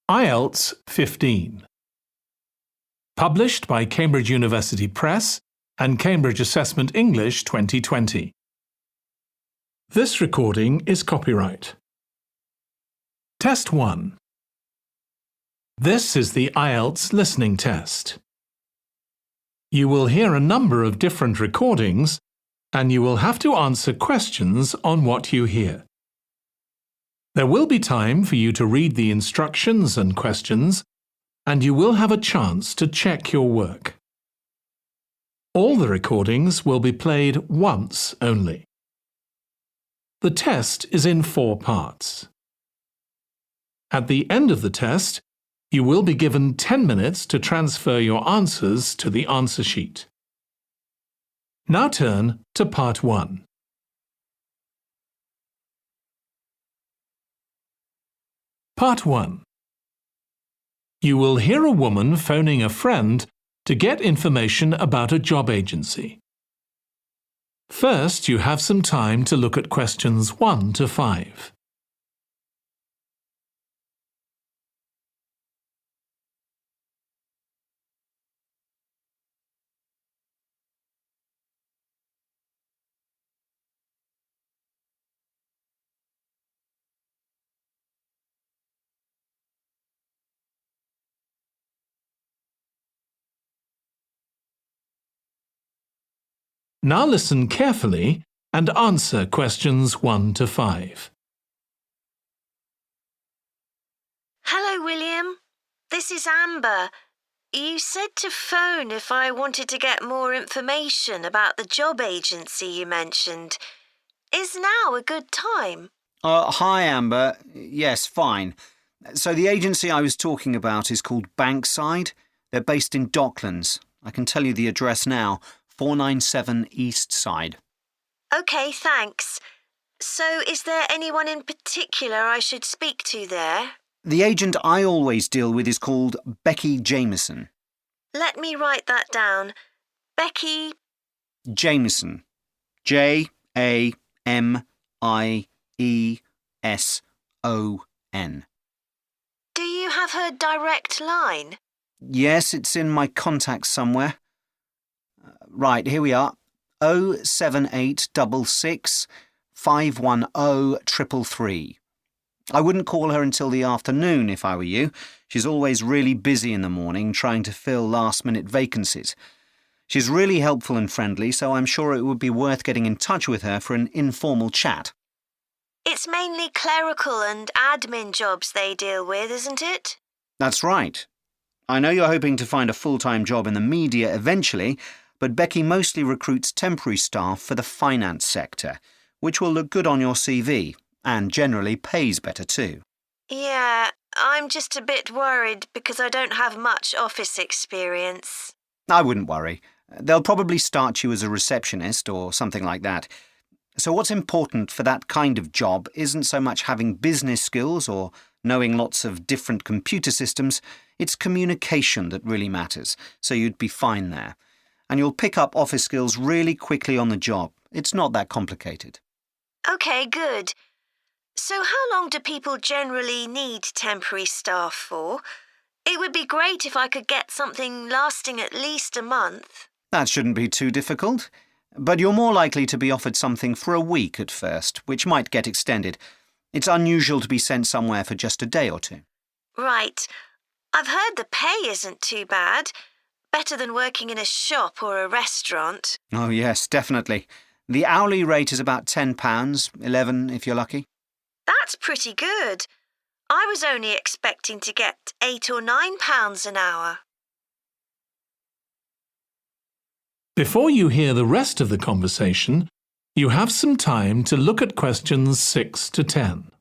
Ielts 15. Published by Cambridge University Press and Cambridge Assessment English 2020. This recording is copyright. Test 1. This is the Ielts listening test. You will hear a number of different recordings and you will have to answer questions on what you hear. There will be time for you to read the instructions and questions, and you will have a chance to check your work. All the recordings will be played once only. The test is in 4 parts. At the end of the test, you will be given 10 minutes to transfer your answers to the answer sheet. Now turn to Part 1. Part 1. You will hear a woman phoning a friend to get information about a job agency. First, you have some time to look at questions 1 to 5. Now listen carefully and answer questions 1 to 5. Hello, William. This is Amber. You said to phone if I wanted to get more information about the job agency you mentioned. Is now a good time? Hi, Amber. Yes, fine. So the agency I was talking about is called Bankside. They're based in Docklands. I can tell you the address now. 497 East Side. OK, thanks. So is there anyone in particular I should speak to there? The agent I always deal with is called Becky Jameson. Let me write that down. Becky Jameson. Jameson. Do you have her direct line? Yes, it's in my contacts somewhere. Right, here we are. 07866 510 333. I wouldn't call her until the afternoon if I were you. She's always really busy in the morning trying to fill last-minute vacancies. She's really helpful and friendly, so I'm sure it would be worth getting in touch with her for an informal chat. It's mainly clerical and admin jobs they deal with, isn't it? That's right. I know you're hoping to find a full-time job in the media eventually, but Becky mostly recruits temporary staff for the finance sector, which will look good on your CV and generally pays better too. Yeah, I'm just a bit worried because I don't have much office experience. I wouldn't worry. They'll probably start you as a receptionist or something like that. So what's important for that kind of job isn't so much having business skills or knowing lots of different computer systems. It's communication that really matters, so you'd be fine there. And you'll pick up office skills really quickly on the job. It's not that complicated. OK, good. So how long do people generally need temporary staff for? It would be great if I could get something lasting at least a month. That shouldn't be too difficult. But you're more likely to be offered something for a week at first, which might get extended. It's unusual to be sent somewhere for just a day or two. Right. I've heard the pay isn't too bad. Better than working in a shop or a restaurant. Oh, yes, definitely. The hourly rate is about £10, $11 if you're lucky. That's pretty good. I was only expecting to get £8 or £9 an hour. Before you hear the rest of the conversation, you have some time to look at questions 6 to 10.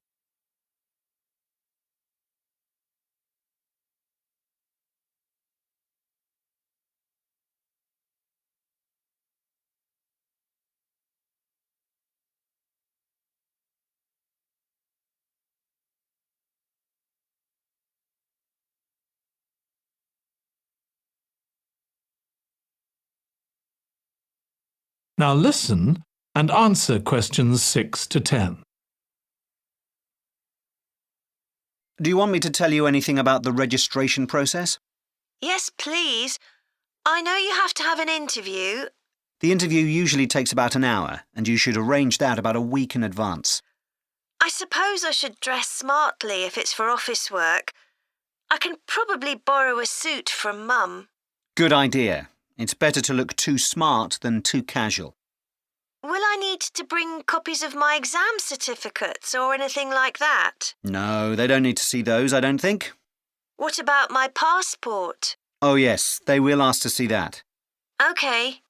Now listen and answer questions 6 to 10. Do you want me to tell you anything about the registration process? Yes, please. I know you have to have an interview. The interview usually takes about an hour, and you should arrange that about a week in advance. I suppose I should dress smartly if it's for office work. I can probably borrow a suit from Mum. Good idea. It's better to look too smart than too casual. Will I need to bring copies of my exam certificates or anything like that? No, they don't need to see those, I don't think. What about my passport? Oh yes, they will ask to see that. OK.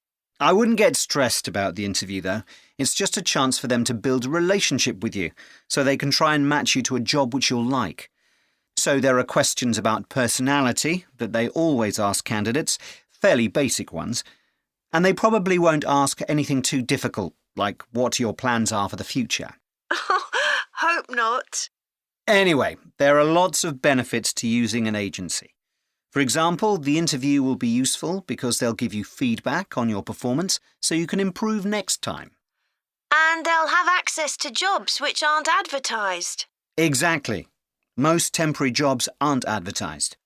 I wouldn't get stressed about the interview, though. It's just a chance for them to build a relationship with you, so they can try and match you to a job which you'll like. So there are questions about personality that they always ask candidates, fairly basic ones, and they probably won't ask anything too difficult, like what your plans are for the future. Hope not. Anyway, there are lots of benefits to using an agency. For example, the interview will be useful because they'll give you feedback on your performance so you can improve next time. And they'll have access to jobs which aren't advertised. Exactly. Most temporary jobs aren't advertised.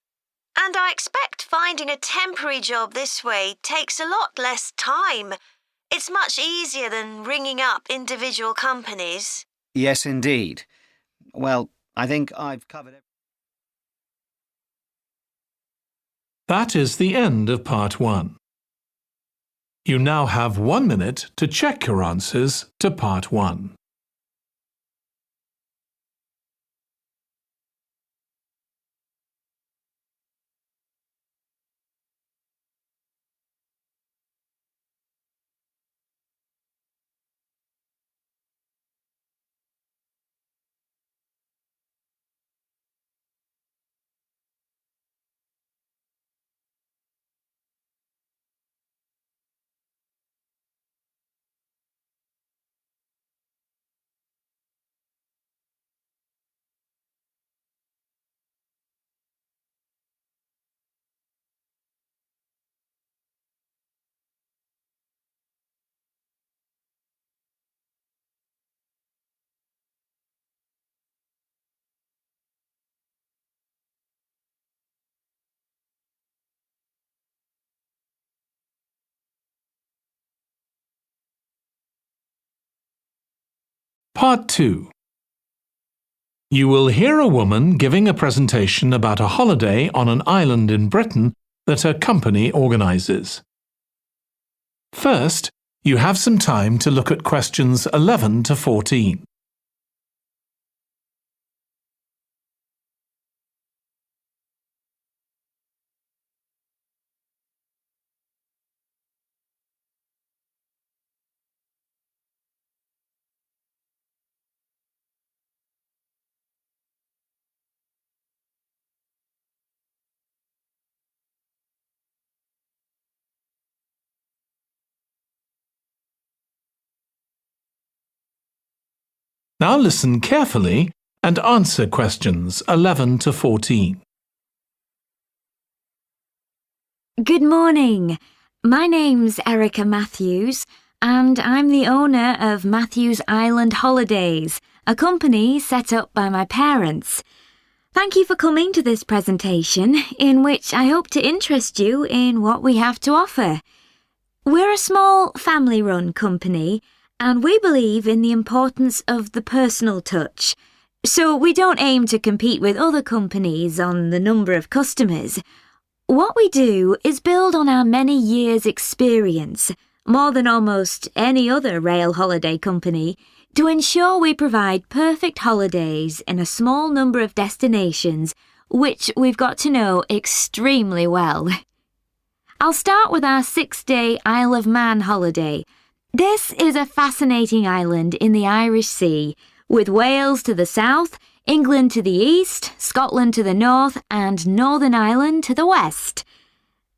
And I expect finding a temporary job this way takes a lot less time. It's much easier than ringing up individual companies. Yes, indeed. Well, I think I've covered everything. That is the end of part 1. You now have 1 minute to check your answers to part 1. Part 2. You will hear a woman giving a presentation about a holiday on an island in Britain that her company organises. First, you have some time to look at questions 11 to 14. Now listen carefully and answer questions 11 to 14. Good morning. My name's Erica Matthews, and I'm the owner of Matthews Island Holidays, a company set up by my parents. Thank you for coming to this presentation, in which I hope to interest you in what we have to offer. We're a small family-run company, and we believe in the importance of the personal touch. So we don't aim to compete with other companies on the number of customers. What we do is build on our many years' experience, more than almost any other rail holiday company, to ensure we provide perfect holidays in a small number of destinations, which we've got to know extremely well. I'll start with our 6-day Isle of Man holiday. This is a fascinating island in the Irish Sea, with Wales to the south, England to the east, Scotland to the north, and Northern Ireland to the west.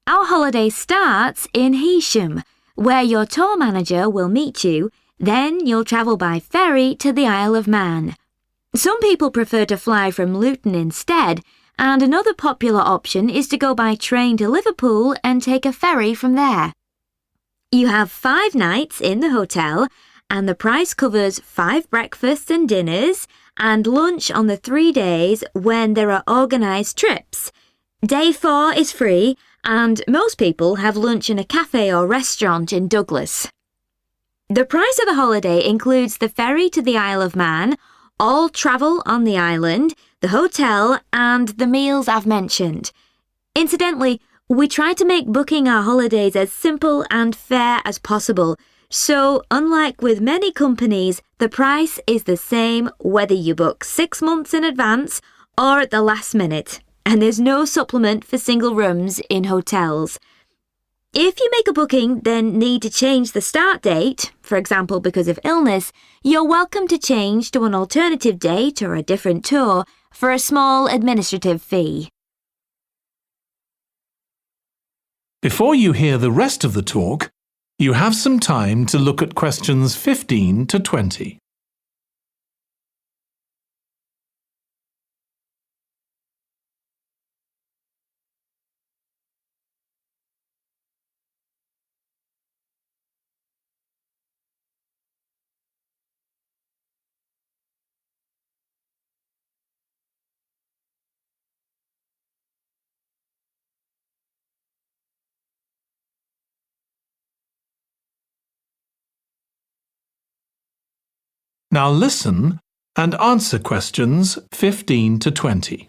Our holiday starts in Heysham, where your tour manager will meet you. Then you'll travel by ferry to the Isle of Man. Some people prefer to fly from Luton instead, and another popular option is to go by train to Liverpool and take a ferry from there. You have 5 nights in the hotel, and the price covers 5 breakfasts and dinners and lunch on the 3 days when there are organised trips. Day 4 is free, and most people have lunch in a cafe or restaurant in Douglas. The price of the holiday includes the ferry to the Isle of Man, all travel on the island, the hotel, and the meals I've mentioned. Incidentally, we try to make booking our holidays as simple and fair as possible, so unlike with many companies, the price is the same whether you book 6 months in advance or at the last minute, and there's no supplement for single rooms in hotels. If you make a booking then need to change the start date, for example because of illness, you're welcome to change to an alternative date or a different tour for a small administrative fee. Before you hear the rest of the talk, you have some time to look at questions 15 to 20. Now listen and answer questions 15 to 20.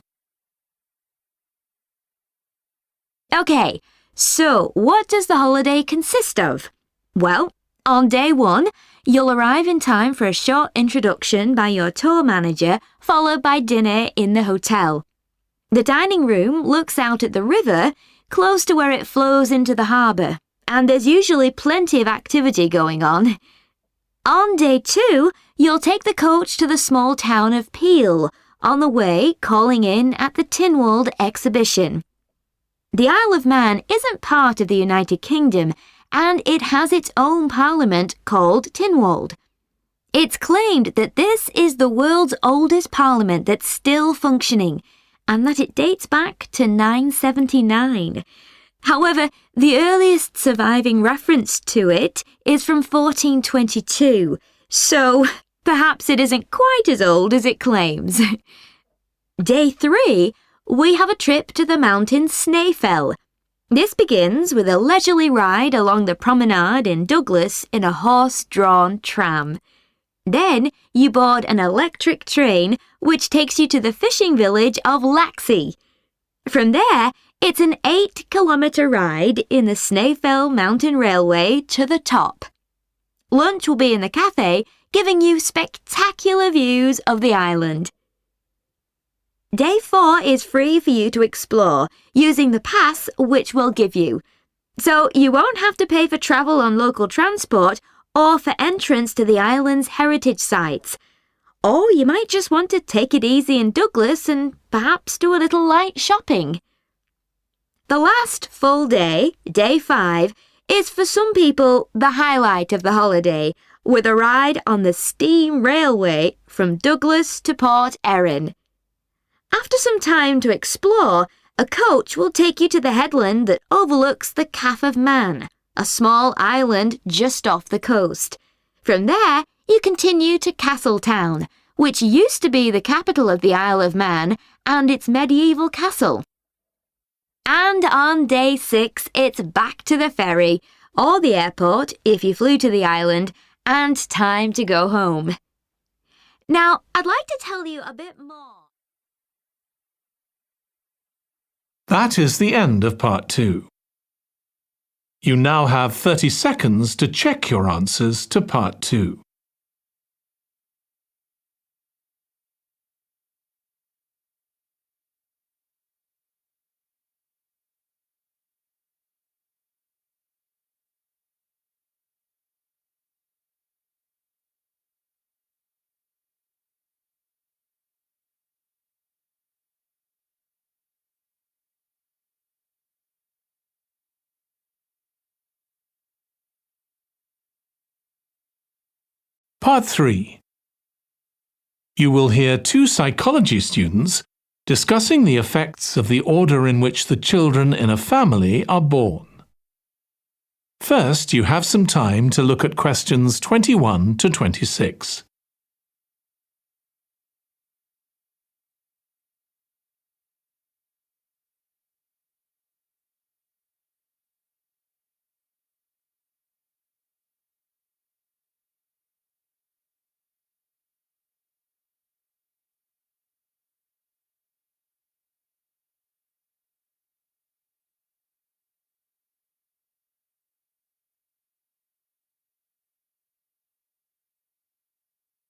Okay, so what does the holiday consist of? Well, on day 1, you'll arrive in time for a short introduction by your tour manager, followed by dinner in the hotel. The dining room looks out at the river, close to where it flows into the harbour, and there's usually plenty of activity going on. On day 2, you'll take the coach to the small town of Peel, on the way calling in at the Tynwald exhibition. The Isle of Man isn't part of the United Kingdom, and it has its own parliament called Tynwald. It's claimed that this is the world's oldest parliament that's still functioning, and that it dates back to 979. However, the earliest surviving reference to it is from 1422, so perhaps it isn't quite as old as it claims. Day 3, we have a trip to the mountain Snaefell. This begins with a leisurely ride along the promenade in Douglas in a horse-drawn tram. Then you board an electric train which takes you to the fishing village of Laxey. From there, it's an 8-kilometre ride in the Snaefell Mountain Railway to the top. Lunch will be in the cafe, giving you spectacular views of the island. Day 4 is free for you to explore, using the pass which we'll give you. So you won't have to pay for travel on local transport or for entrance to the island's heritage sites. Or you might just want to take it easy in Douglas and perhaps do a little light shopping. The last full day, day 5, is for some people the highlight of the holiday, with a ride on the steam railway from Douglas to Port Erin. After some time to explore, a coach will take you to the headland that overlooks the Calf of Man, a small island just off the coast. From there, you continue to Castletown, which used to be the capital of the Isle of Man and its medieval castle. And on day 6, it's back to the ferry, or the airport if you flew to the island, and time to go home. Now, I'd like to tell you a bit more. That is the end of part 2. You now have 30 seconds to check your answers to part 2. Part 3. You will hear 2 psychology students discussing the effects of the order in which the children in a family are born. First, you have some time to look at questions 21 to 26.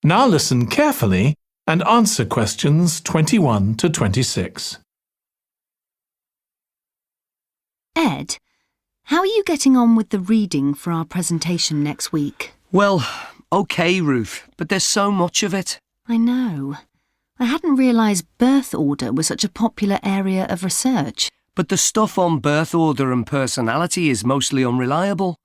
Now listen carefully and answer questions 21 to 26. Ed, how are you getting on with the reading for our presentation next week? Well, OK, Ruth, but there's so much of it. I know. I hadn't realised birth order was such a popular area of research. But the stuff on birth order and personality is mostly unreliable.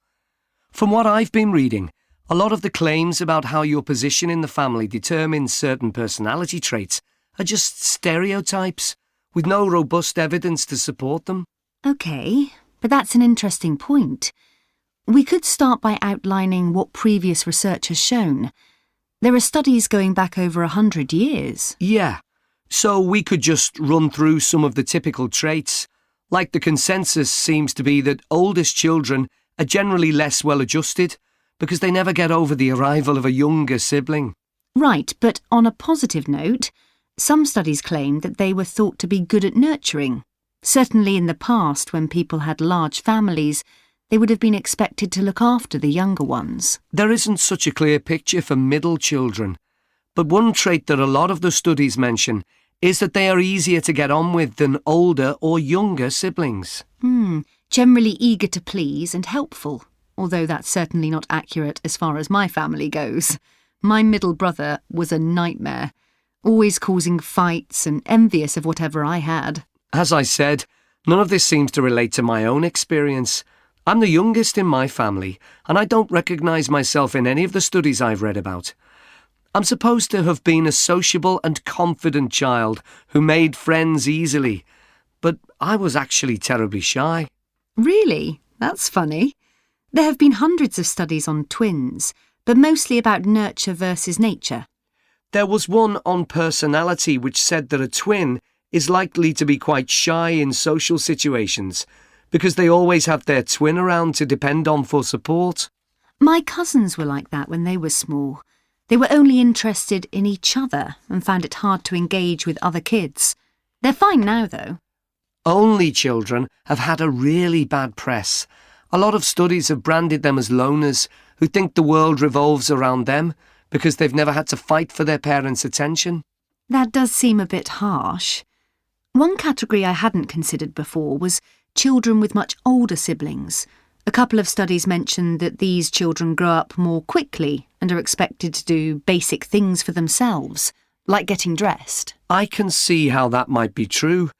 From what I've been reading, a lot of the claims about how your position in the family determines certain personality traits are just stereotypes, with no robust evidence to support them. OK, but that's an interesting point. We could start by outlining what previous research has shown. There are studies going back over 100 years. Yeah, so we could just run through some of the typical traits. Like the consensus seems to be that oldest children are generally less well-adjusted because they never get over the arrival of a younger sibling. Right, but on a positive note, some studies claim that they were thought to be good at nurturing. Certainly in the past, when people had large families, they would have been expected to look after the younger ones. There isn't such a clear picture for middle children, but one trait that a lot of the studies mention is that they are easier to get on with than older or younger siblings. Generally eager to please and helpful, although that's certainly not accurate as far as my family goes. My middle brother was a nightmare, always causing fights and envious of whatever I had. As I said, none of this seems to relate to my own experience. I'm the youngest in my family, and I don't recognise myself in any of the studies I've read about. I'm supposed to have been a sociable and confident child who made friends easily, but I was actually terribly shy. Really? That's funny. There have been hundreds of studies on twins, but mostly about nurture versus nature. There was one on personality which said that a twin is likely to be quite shy in social situations because they always have their twin around to depend on for support. My cousins were like that when they were small. They were only interested in each other and found it hard to engage with other kids. They're fine now, though. Only children have had a really bad press. A lot of studies have branded them as loners who think the world revolves around them because they've never had to fight for their parents' attention. That does seem a bit harsh. One category I hadn't considered before was children with much older siblings. A couple of studies mentioned that these children grow up more quickly and are expected to do basic things for themselves, like getting dressed. I can see how that might be true,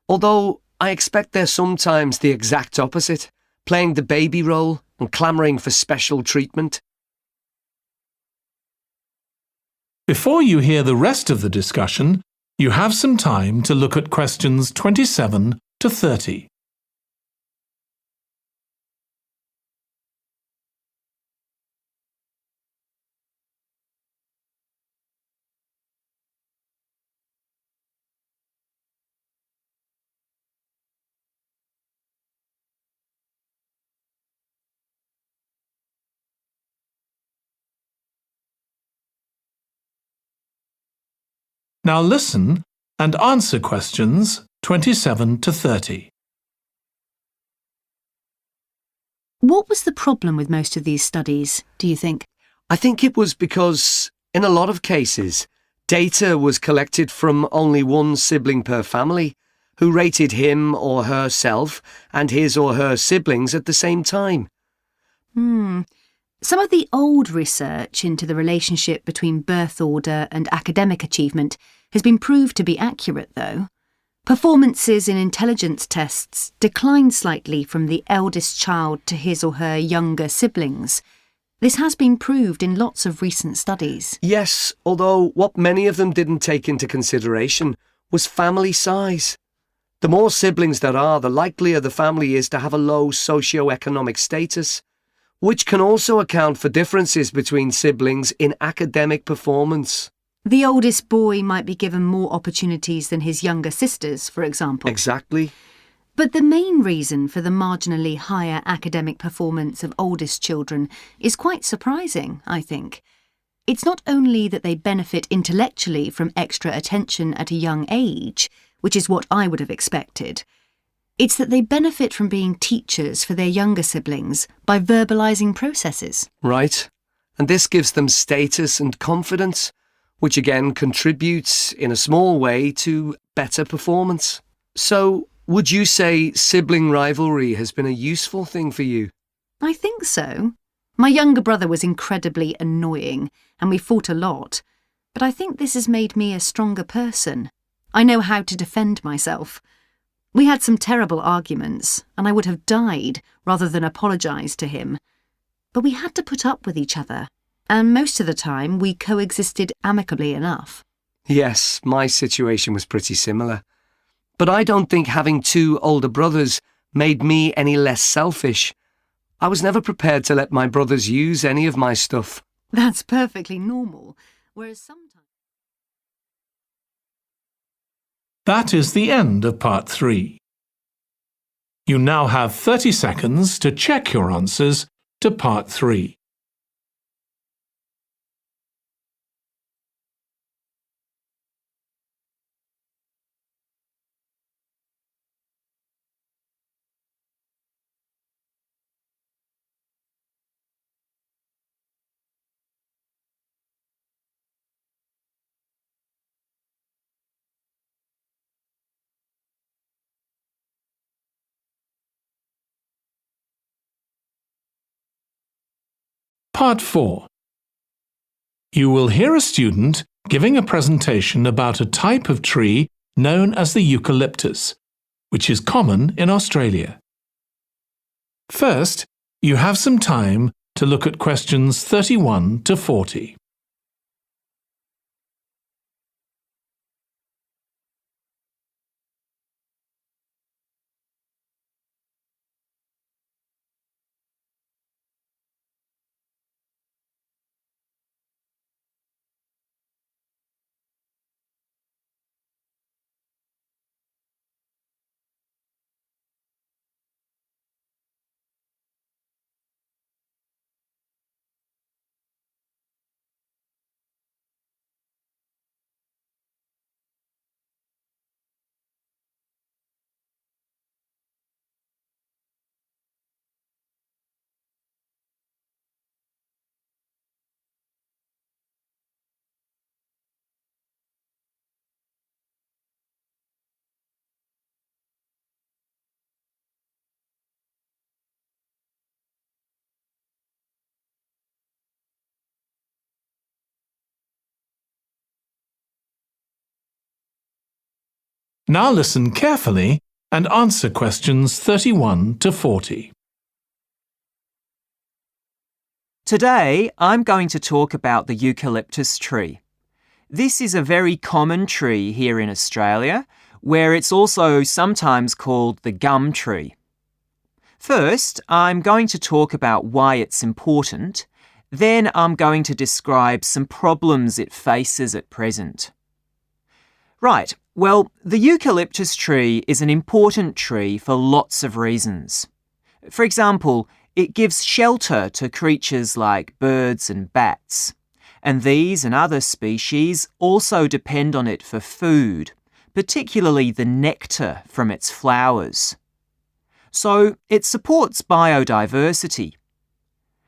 although I expect they're sometimes the exact opposite, playing the baby role and clamouring for special treatment. Before you hear the rest of the discussion, you have some time to look at questions 27 to 30. Now listen and answer questions 27 to 30. What was the problem with most of these studies, do you think? I think it was because, in a lot of cases, data was collected from only one sibling per family, who rated him or herself and his or her siblings at the same time. Some of the old research into the relationship between birth order and academic achievement has been proved to be accurate, though. Performances in intelligence tests declined slightly from the eldest child to his or her younger siblings. This has been proved in lots of recent studies. Yes, although what many of them didn't take into consideration was family size. The more siblings there are, the likelier the family is to have a low socio-economic status. which can also account for differences between siblings in academic performance. The oldest boy might be given more opportunities than his younger sisters, for example. Exactly. But the main reason for the marginally higher academic performance of oldest children is quite surprising, I think. It's not only that they benefit intellectually from extra attention at a young age, which is what I would have expected. It's that they benefit from being teachers for their younger siblings by verbalising processes. Right. And this gives them status and confidence, which again contributes in a small way to better performance. So, would you say sibling rivalry has been a useful thing for you? I think so. My younger brother was incredibly annoying, and we fought a lot. But I think this has made me a stronger person. I know how to defend myself. We had some terrible arguments, and I would have died rather than apologise to him. But we had to put up with each other, and most of the time we coexisted amicably enough. Yes, my situation was pretty similar. But I don't think having two older brothers made me any less selfish. I was never prepared to let my brothers use any of my stuff. That's perfectly normal, whereas sometimes... That is the end of part 3. You now have 30 seconds to check your answers to part 3. Part 4. You will hear a student giving a presentation about a type of tree known as the eucalyptus, which is common in Australia. First, you have some time to look at questions 31 to 40. Now listen carefully and answer questions 31 to 40. Today, I'm going to talk about the eucalyptus tree. This is a very common tree here in Australia, where it's also sometimes called the gum tree. First, I'm going to talk about why it's important. Then I'm going to describe some problems it faces at present. Right, well, the eucalyptus tree is an important tree for lots of reasons. For example, it gives shelter to creatures like birds and bats, and these and other species also depend on it for food, particularly the nectar from its flowers. So it supports biodiversity.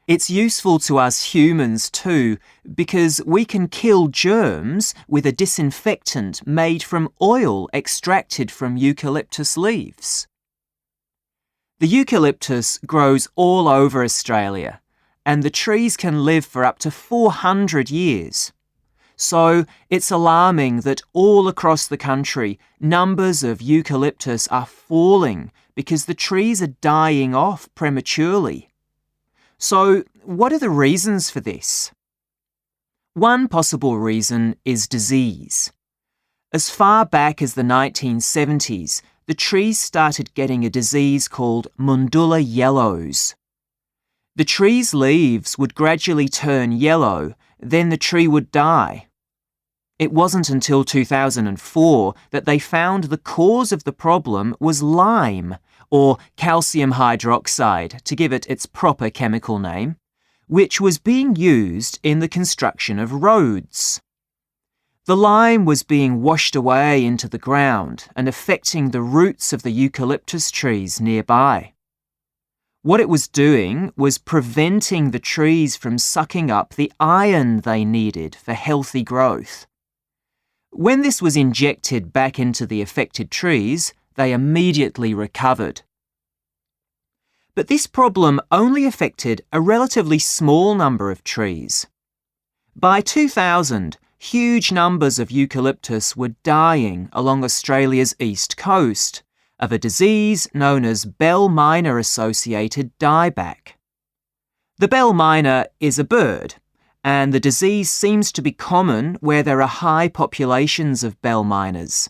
It's useful to us humans too, because we can kill germs with a disinfectant made from oil extracted from eucalyptus leaves. The eucalyptus grows all over Australia, and the trees can live for up to 400 years. So it's alarming that all across the country, numbers of eucalyptus are falling because the trees are dying off prematurely. So, what are the reasons for this? One possible reason is disease. As far back as the 1970s, the trees started getting a disease called Mundula yellows. The tree's leaves would gradually turn yellow, then the tree would die. It wasn't until 2004 that they found the cause of the problem was lime, or calcium hydroxide, to give it its proper chemical name, which was being used in the construction of roads. The lime was being washed away into the ground and affecting the roots of the eucalyptus trees nearby. What it was doing was preventing the trees from sucking up the iron they needed for healthy growth. When this was injected back into the affected trees, they immediately recovered. But this problem only affected a relatively small number of trees. By 2000, huge numbers of eucalyptus were dying along Australia's east coast of a disease known as bell miner-associated dieback. The bell miner is a bird, and the disease seems to be common where there are high populations of bell miners.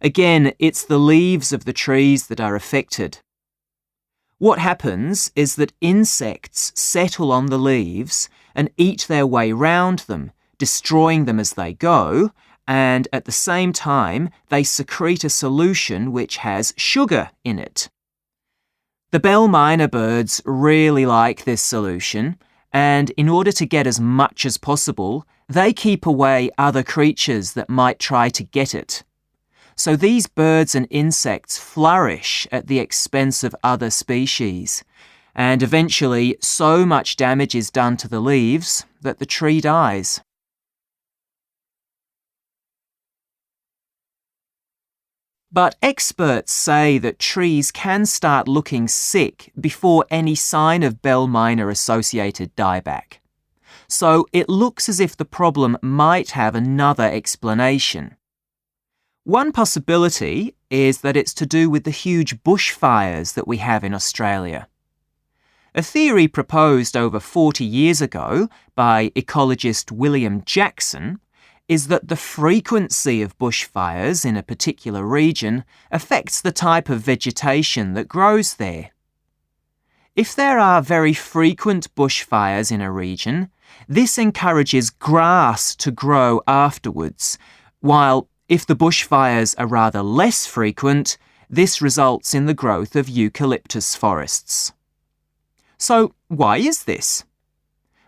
Again, it's the leaves of the trees that are affected. What happens is that insects settle on the leaves and eat their way round them, destroying them as they go, and at the same time they secrete a solution which has sugar in it. The bell miner birds really like this solution, and in order to get as much as possible, they keep away other creatures that might try to get it. So these birds and insects flourish at the expense of other species, and eventually so much damage is done to the leaves that the tree dies. But experts say that trees can start looking sick before any sign of bell miner-associated dieback. So it looks as if the problem might have another explanation. One possibility is that it's to do with the huge bushfires that we have in Australia. A theory proposed over 40 years ago by ecologist William Jackson is that the frequency of bushfires in a particular region affects the type of vegetation that grows there. If there are very frequent bushfires in a region, this encourages grass to grow afterwards, while if the bushfires are rather less frequent, this results in the growth of eucalyptus forests. So, why is this?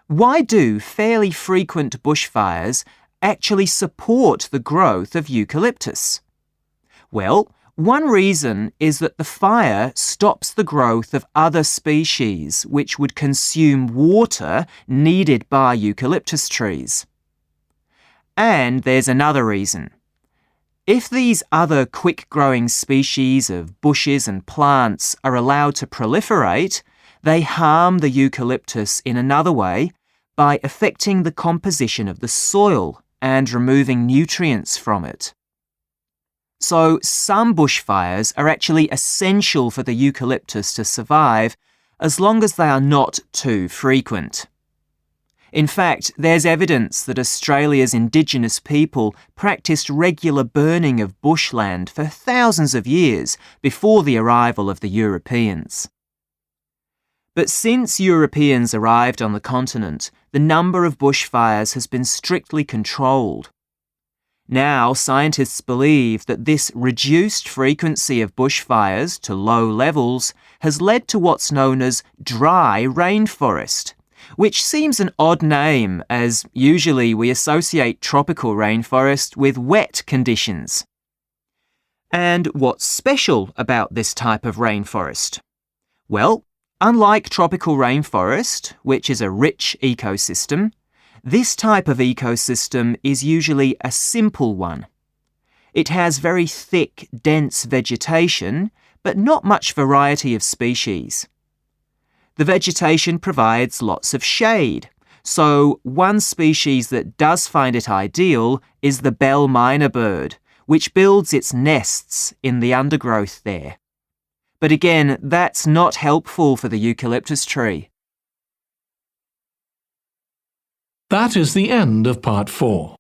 Why do fairly frequent bushfires actually support the growth of eucalyptus? Well, one reason is that the fire stops the growth of other species which would consume water needed by eucalyptus trees. And there's another reason. If these other quick-growing species of bushes and plants are allowed to proliferate, they harm the eucalyptus in another way by affecting the composition of the soil and removing nutrients from it. So some bushfires are actually essential for the eucalyptus to survive as long as they are not too frequent. In fact, there's evidence that Australia's Indigenous people practiced regular burning of bushland for thousands of years before the arrival of the Europeans. But since Europeans arrived on the continent, the number of bushfires has been strictly controlled. Now, scientists believe that this reduced frequency of bushfires to low levels has led to what's known as dry rainforest, which seems an odd name as usually we associate tropical rainforest with wet conditions. And what's special about this type of rainforest? Well, unlike tropical rainforest, which is a rich ecosystem, this type of ecosystem is usually a simple one. It has very thick, dense vegetation, but not much variety of species. The vegetation provides lots of shade, so one species that does find it ideal is the bell miner bird, which builds its nests in the undergrowth there. But again, that's not helpful for the eucalyptus tree. That is the end of part 4.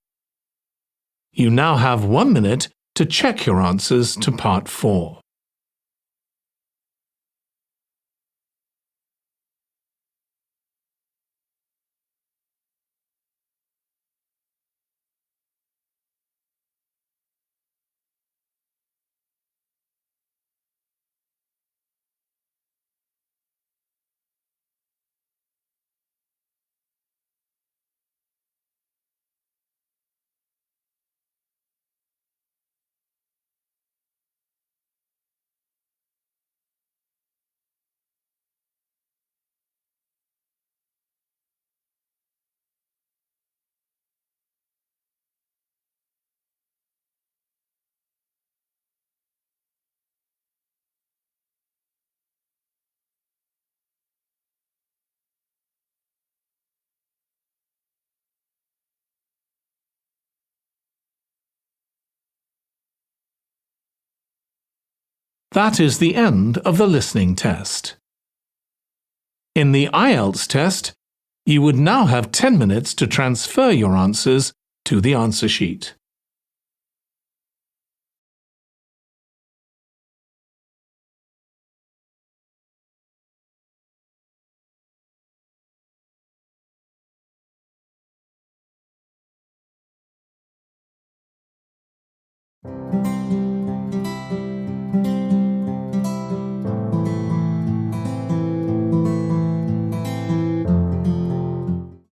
You now have 1 minute to check your answers to part 4. That is the end of the listening test. In the Ielts test, you would now have 10 minutes to transfer your answers to the answer sheet.